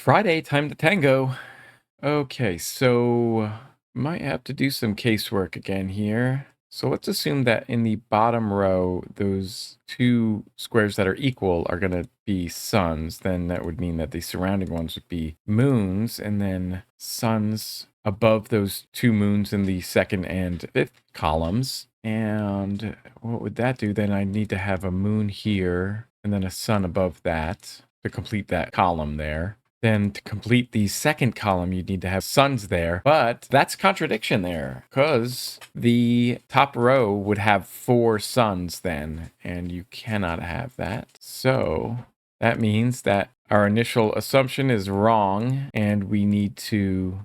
Friday, time to tango. Okay, so might have to do some casework again here. So let's assume that in the bottom row, those two squares that are equal are going to be suns. Then that would mean that the surrounding ones would be moons, and then suns above those two moons in the second and fifth columns. And what would that do? Then I need to have a moon here and then a sun above that to complete that column there. Then to complete the second column, you need to have suns there. But that's contradiction there, because the top row would have 4 suns then, and you cannot have that. So that means that our initial assumption is wrong, and we need to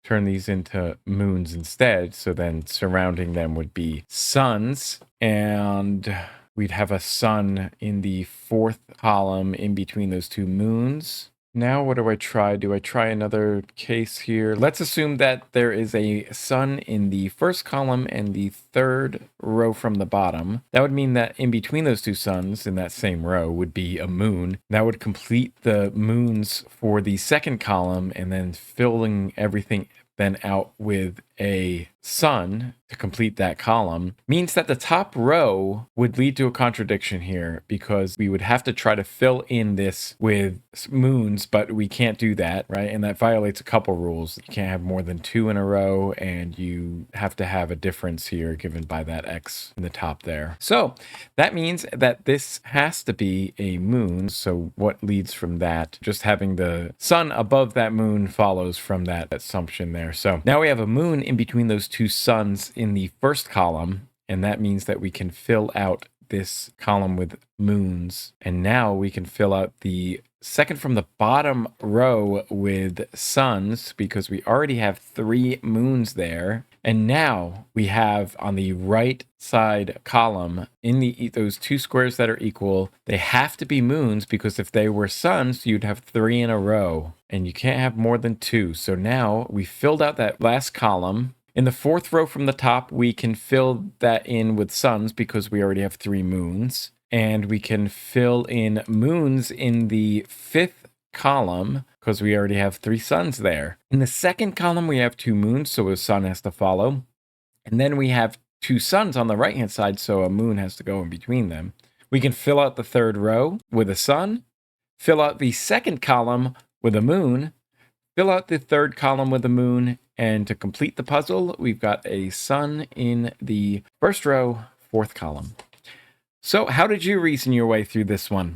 turn these into moons instead. So then surrounding them would be suns, and we'd have a sun in the 4th column in between those two moons. Now, what do I try? Do I try another case here? Let's assume that there is a sun in the 1st column and the 3rd row from the bottom. That would mean that in between those two suns in that same row would be a moon. That would complete the moons for the 2nd column, and then filling everything then out with a sun to complete that column means that the top row would lead to a contradiction here, because we would have to try to fill in this with moons, but we can't do that, right? And that violates a couple rules. You can't have more than 2 in a row, and you have to have a difference here given by that X in the top there. So that means that this has to be a moon. So what leads from that? Just having the sun above that moon follows from that assumption there. So now we have a moon in between those two suns in the 1st column, and that means that we can fill out this column with moons. And now we can fill out the 2nd from the bottom row with suns, because we already have 3 moons there. And now we have on the right side column in those two squares that are equal, they have to be moons, because if they were suns, you'd have 3 in a row, and you can't have more than 2. So now we filled out that last column. In the 4th row from the top, we can fill that in with suns because we already have 3 moons. And we can fill in moons in the 5th column because we already have 3 suns there. In the 2nd column, we have 2 moons, so a sun has to follow. And then we have 2 suns on the right-hand side, so a moon has to go in between them. We can fill out the 3rd row with a sun, fill out the 2nd column with a moon, fill out the 3rd column with a moon, and to complete the puzzle, we've got a sun in the 1st row, 4th column. So how did you reason your way through this one?